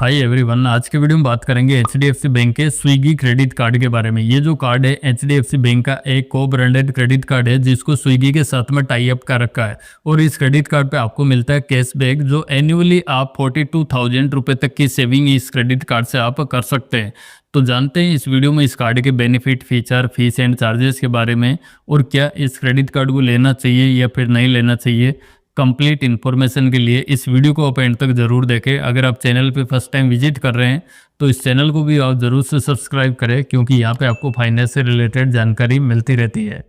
Hi everyone, आज के video में बात करेंगे एचडीएफसी बैंक के स्विगी क्रेडिट कार्ड के बारे में। ये जो कार्ड है एचडीएफसी बैंक का एक को ब्रांडेड क्रेडिट कार्ड है जिसको स्विगी के साथ में टाई अप कर रखा है और इस क्रेडिट कार्ड पे आपको मिलता है कैशबैक जो एनुअली आप 42,000 रुपये तक की सेविंग इस क्रेडिट कार्ड से आप कर सकते हैं। तो जानते हैं इस वीडियो में इस कार्ड के benefit, feature, fees and charges के बारे में और क्या इस क्रेडिट कार्ड को लेना चाहिए या फिर नहीं लेना चाहिए। कंप्लीट इन्फॉर्मेशन के लिए इस वीडियो को आप एंड तक जरूर देखें। अगर आप चैनल पे फर्स्ट टाइम विजिट कर रहे हैं तो इस चैनल को भी आप जरूर से सब्सक्राइब करें क्योंकि यहाँ पे आपको फाइनेंस से रिलेटेड जानकारी मिलती रहती है।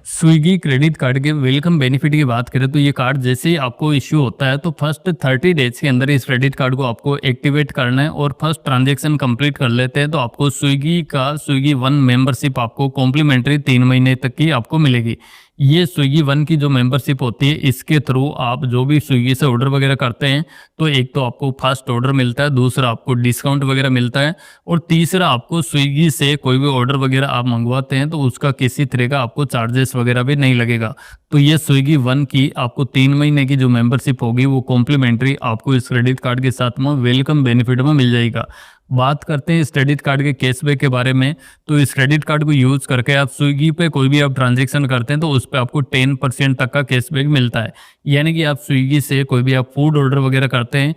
स्विगी क्रेडिट कार्ड के वेलकम बेनिफिट की बात करें तो ये कार्ड जैसे ही आपको इश्यू होता है तो फर्स्ट 30 डेज के अंदर इस क्रेडिट कार्ड को आपको एक्टिवेट करना है और फर्स्ट ट्रांजैक्शन कंप्लीट कर लेते हैं तो आपको स्विगी वन मेंबरशिप आपको कॉम्प्लीमेंट्री 3 महीने तक की आपको मिलेगी। ये स्विगी वन की जो मेंबरशिप होती है इसके थ्रू आप जो भी स्विगी से ऑर्डर वगैरह करते हैं तो एक तो आपको फर्स्ट ऑर्डर मिलता है, दूसरा आपको डिस्काउंट वगैरह मिलता है और तीसरा आपको स्विगी से कोई भी ऑर्डर वगैरह आप मंगवाते हैं तो उसका किसी तरह का आपको चार्जेस वगैरह भी नहीं लगेगा। तो ये स्विगी वन की आपको 3 महीने की जो मेंबरशिप होगी वो कॉम्प्लीमेंट्री आपको इस क्रेडिट कार्ड के साथ में वेलकम बेनिफिट में मिल जाएगा। बात करते हैं इस क्रेडिट कार्ड के कैशबैक के बारे में। तो इस क्रेडिट कार्ड को यूज करके आप स्विगी पे कोई भी आप ट्रांजैक्शन करते हैं तो उस पर आपको 10% तक का कैशबैक मिलता है। यानी कि आप स्विगी से कोई भी आप फूड ऑर्डर वगैरह करते हैं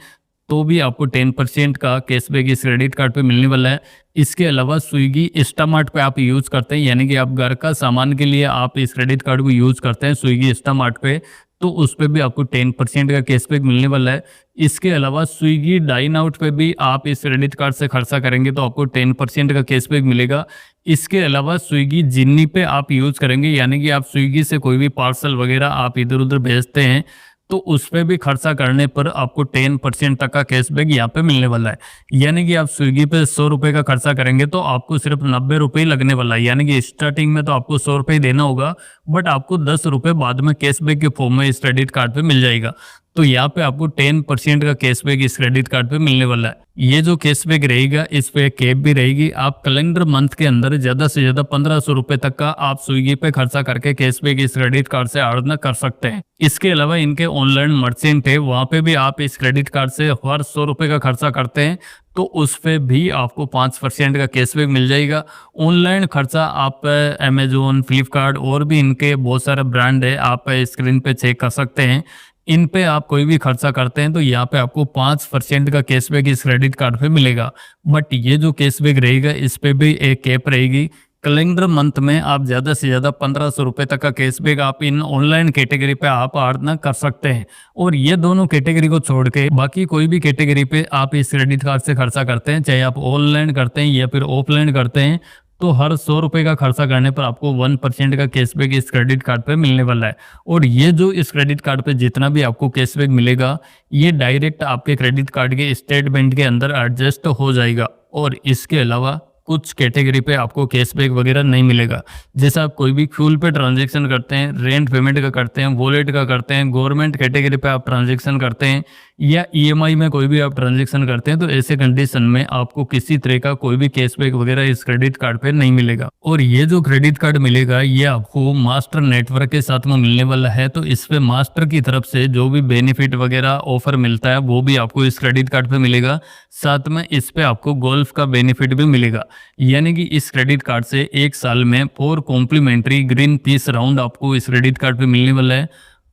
तो भी आपको 10% का कैशबैक इस क्रेडिट कार्ड पे मिलने वाला है। इसके अलावा स्विगी इंस्टामार्ट पे आप यूज करते हैं, यानी कि आप घर का सामान के लिए आप इस क्रेडिट कार्ड को यूज करते हैं स्विगी इंस्टामार्ट पे, तो उस पर भी आपको 10% का कैशबैक मिलने वाला है। इसके अलावा स्विगी डाइन आउट पे भी आप इस क्रेडिट कार्ड से खर्चा करेंगे तो आपको 10% का कैशबैक मिलेगा। इसके अलावा स्विगी जिन्नी पे आप यूज करेंगे, यानी कि आप स्विगी से कोई भी पार्सल वगैरह आप इधर उधर भेजते हैं तो उस पर भी खर्चा करने पर आपको 10% तक का कैशबैक यहाँ पे मिलने वाला है। यानी कि आप स्विगी पे 100 रुपये का खर्चा करेंगे तो आपको सिर्फ 90 रुपये लगने वाला है। यानी कि स्टार्टिंग में तो आपको 100 रुपये देना होगा बट आपको 10 रुपये बाद में कैशबैक के फॉर्म में इस क्रेडिट कार्ड पे मिल जाएगा। तो यहाँ पे आपको 10% का कैशबैक इस क्रेडिट कार्ड पे मिलने वाला है। ये जो कैशबैक रहेगा इस पे कैप भी रहेगी। आप कैलेंडर मंथ के अंदर ज्यादा से ज्यादा 1500 रुपये तक का आप स्विगी पे खर्चा करके कैशबैक इस क्रेडिट कार्ड से अर्न कर सकते हैं। इसके अलावा इनके ऑनलाइन मर्चेंट है, वहां पे भी आप इस क्रेडिट कार्ड से हर 100 रुपये का खर्चा करते हैं तो उस पे भी आपको 5% का कैशबैक मिल जाएगा। ऑनलाइन खर्चा आप अमेजोन, फ्लिपकार्ट और भी इनके बहुत सारे ब्रांड है, आप स्क्रीन पे चेक कर सकते हैं। इन पे आप कोई भी खर्चा करते हैं तो यहाँ पे आपको 5% का कैशबैक इस क्रेडिट कार्ड पे मिलेगा। बट ये जो कैशबैक रहेगा इस पे भी एक कैप रहेगी। कैलेंडर मंथ में आप ज़्यादा से ज़्यादा 1500 रुपये तक का कैशबैक आप इन ऑनलाइन कैटेगरी पे आप अर्न कर सकते हैं और ये दोनों कैटेगरी को छोड़ के बाकी कोई भी कैटेगरी पे आप इस क्रेडिट कार्ड से खर्चा करते हैं, चाहे आप ऑनलाइन करते हैं या फिर ऑफलाइन करते हैं, तो हर 100 रुपये का खर्चा करने पर आपको 1% का कैशबैक इस क्रेडिट कार्ड पे मिलने वाला है। और ये जो इस क्रेडिट कार्ड पे जितना भी आपको कैशबैक मिलेगा ये डायरेक्ट आपके क्रेडिट कार्ड के स्टेटमेंट के अंदर एडजस्ट हो जाएगा। और इसके अलावा कुछ कैटेगरी पे आपको कैशबैक वगैरह नहीं मिलेगा। जैसे आप कोई भी फ्यूल पे ट्रांजैक्शन करते हैं, रेंट पेमेंट का करते हैं, वॉलेट का करते हैं, गवर्नमेंट कैटेगरी पे आप ट्रांजैक्शन करते हैं या ईएमआई में कोई भी आप ट्रांजैक्शन करते हैं तो ऐसे कंडीशन में आपको किसी तरह का कोई भी कैशबैक वगैरह इस क्रेडिट कार्ड पे नहीं मिलेगा। और ये जो क्रेडिट कार्ड मिलेगा ये आपको मास्टर नेटवर्क के साथ में मिलने वाला है, तो इस पे मास्टर की तरफ से जो भी बेनिफिट वगैरह ऑफर मिलता है वो भी आपको इस क्रेडिट कार्ड पे मिलेगा। साथ में इस पे आपको गोल्फ का बेनिफिट भी मिलेगा। यानी कि इस क्रेडिट कार्ड से 1 साल में 4 कॉम्प्लीमेंट्री ग्रीन पीस राउंड आपको इस क्रेडिट कार्ड पे मिलने वाला है।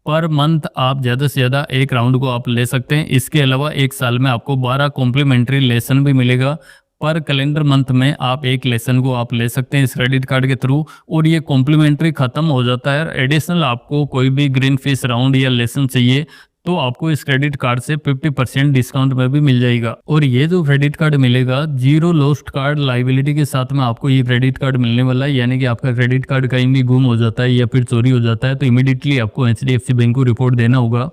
पर मंथ आप ज़्यादा से ज़्यादा 1 राउंड को आप ले सकते हैं। इसके अलावा 1 साल में आपको 12 कॉम्प्लीमेंट्री लेसन भी मिलेगा। पर कैलेंडर मंथ में आप 1 लेसन को आप ले सकते हैं इस क्रेडिट कार्ड के थ्रू और ये कॉम्प्लीमेंट्री खत्म हो जाता है। एडिशनल आपको कोई भी ग्रीन फिश राउंड या लेसन चाहिए तो आपको इस क्रेडिट कार्ड से 50% डिस्काउंट में भी मिल जाएगा। और ये जो क्रेडिट कार्ड मिलेगा जीरो लॉस्ट कार्ड लाइबिलिटी के साथ में आपको ये क्रेडिट कार्ड मिलने वाला है। यानी कि आपका क्रेडिट कार्ड कहीं भी गुम हो जाता है या फिर चोरी हो जाता है तो इमीडिएटली आपको एचडीएफसी बैंक को रिपोर्ट देना होगा।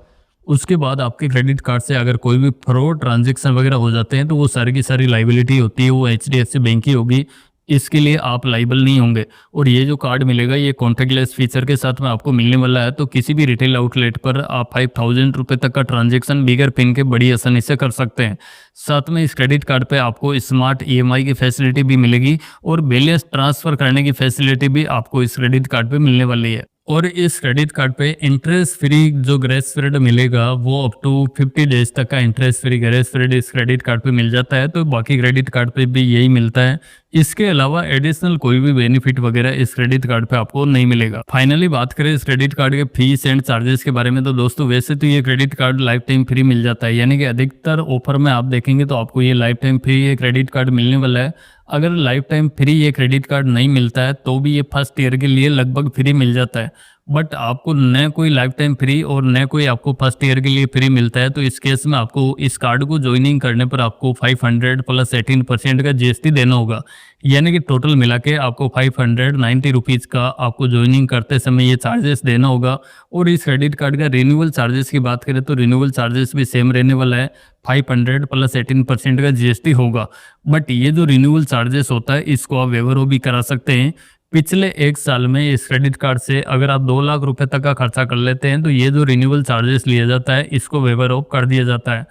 उसके बाद आपके क्रेडिट कार्ड से अगर कोई भी फ्रॉड ट्रांजैक्शन वगैरह हो जाते हैं तो वो सारी की सारी लाइबिलिटी होती है वो एचडीएफसी बैंक की होगी, इसके लिए आप लाइबल नहीं होंगे। और ये जो कार्ड मिलेगा ये कॉन्टैक्टलेस फीचर के साथ में आपको मिलने वाला है, तो किसी भी रिटेल आउटलेट पर आप 5000 रुपये तक का ट्रांजैक्शन बिगर पिन के बड़ी आसानी से कर सकते हैं। साथ में इस क्रेडिट कार्ड पे आपको स्मार्ट ईएमआई की फैसिलिटी भी मिलेगी और बैलेंस ट्रांसफर करने की फैसिलिटी भी आपको इस क्रेडिट कार्ड पे मिलने वाली है। और इस क्रेडिट कार्ड पे इंटरेस्ट फ्री जो ग्रेस पीरियड मिलेगा वो अप टू 50 डेज तक का इंटरेस्ट फ्री ग्रेस पीरियड इस क्रेडिट कार्ड पे मिल जाता है। तो बाकी क्रेडिट कार्ड पे भी यही मिलता है। इसके अलावा एडिशनल कोई भी बेनिफिट वगैरह इस क्रेडिट कार्ड पे आपको नहीं मिलेगा। फाइनली बात करें इस क्रेडिट कार्ड के फीस एंड चार्जेस के बारे में, तो दोस्तों वैसे तो ये credit card lifetime free मिल जाता है, यानी कि अधिकतर ऑफर में आप देखेंगे तो आपको ये लाइफ टाइम फ्री ये क्रेडिट कार्ड मिलने वाला है। अगर लाइफ टाइम फ्री ये क्रेडिट कार्ड नहीं मिलता है तो भी ये फर्स्ट ईयर के लिए लगभग फ्री मिल जाता है। बट आपको न कोई लाइफ टाइम फ्री और न कोई आपको फर्स्ट ईयर के लिए फ्री मिलता है, तो इस केस में आपको इस कार्ड को ज्वाइनिंग करने पर आपको 500 प्लस 18% का जीएसटी देना होगा। यानी कि टोटल मिला के आपको 590 रुपीज़ का आपको ज्वाइनिंग करते समय ये चार्जेस देना होगा। और इस क्रेडिट कार्ड का रिन्यूअल चार्जेस की बात करें तो रिन्यूअल चार्जेस भी सेम रहने वाला है, 500 प्लस 18% का जीएसटी होगा। बट ये जो रिन्यूअल चार्जेस होता है इसको आप वेवर भी करा सकते हैं। पिछले 1 साल में इस क्रेडिट कार्ड से अगर आप 2 लाख रुपए तक का खर्चा कर लेते हैं तो ये जो रिन्यूअल चार्जेस लिया जाता है इसको वेवर ऑफ कर दिया जाता है।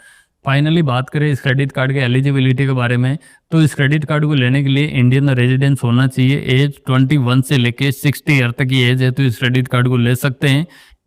फाइनली बात करें इस क्रेडिट कार्ड के एलिजिबिलिटी के बारे में, तो इस क्रेडिट कार्ड को लेने के लिए इंडियन रेजिडेंस होना चाहिए। एज 21 से लेके 60 ईयर तक की एज है तो इस क्रेडिट कार्ड को ले सकते हैं।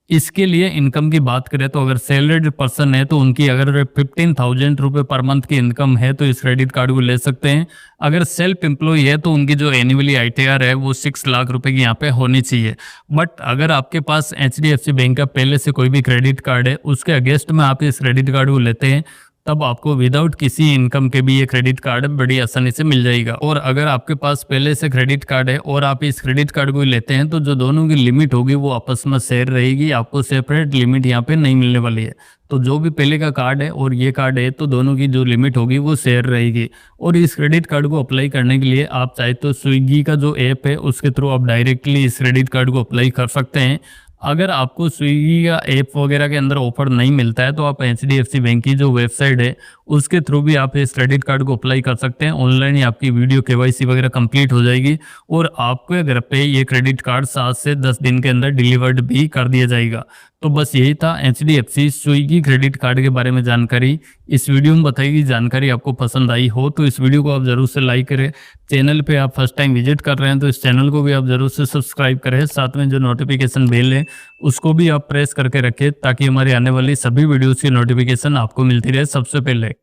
इसके लिए इनकम की बात करें तो अगर सैलरीड पर्सन है तो उनकी अगर 15,000 रुपये पर मंथ की इनकम है तो इस क्रेडिट कार्ड को ले सकते हैं। अगर सेल्फ एम्प्लॉय है तो उनकी जो एनुअली आईटीआर है वो 6 लाख रुपए की यहाँ पे होनी चाहिए। बट अगर आपके पास एचडीएफसी बैंक का पहले से कोई भी क्रेडिट कार्ड है उसके अगेंस्ट में आप इस क्रेडिट कार्ड को लेते हैं तब आपको विदाउट किसी इनकम के भी ये क्रेडिट कार्ड बड़ी आसानी से मिल जाएगा। और अगर आपके पास पहले से क्रेडिट कार्ड है और आप इस क्रेडिट कार्ड को लेते हैं तो जो दोनों की लिमिट होगी वो आपस में शेयर रहेगी, आपको सेपरेट लिमिट यहाँ पे नहीं मिलने वाली है। तो जो भी पहले का कार्ड है और ये कार्ड है तो दोनों की जो लिमिट होगी वो शेयर रहेगी। और इस क्रेडिट कार्ड को अप्लाई करने के लिए आप चाहे तो स्विगी का जो ऐप है उसके थ्रू आप डायरेक्टली इस क्रेडिट कार्ड को अप्लाई कर सकते हैं। अगर आपको स्विगी या ऐप वगैरह के अंदर ऑफर नहीं मिलता है तो आप एचडीएफसी बैंक की जो वेबसाइट है उसके थ्रू भी आप इस क्रेडिट कार्ड को अप्लाई कर सकते हैं। ऑनलाइन ही आपकी वीडियो केवाईसी वगैरह कंप्लीट हो जाएगी और आपके घर पे ये क्रेडिट कार्ड 7 से 10 दिन के अंदर डिलीवर्ड भी कर दिया जाएगा। तो बस यही था एचडीएफसी स्विगी क्रेडिट कार्ड के बारे में जानकारी। इस वीडियो में बताई गई जानकारी आपको पसंद आई हो तो इस वीडियो को आप जरूर से लाइक करें। चैनल पे आप फर्स्ट टाइम विजिट कर रहे हैं तो इस चैनल को भी आप जरूर से सब्सक्राइब करें। साथ में जो नोटिफिकेशन बेल है उसको भी आप प्रेस करके रखें ताकि हमारे आने वाली सभी वीडियोस की नोटिफिकेशन आपको मिलती रहे सबसे पहले।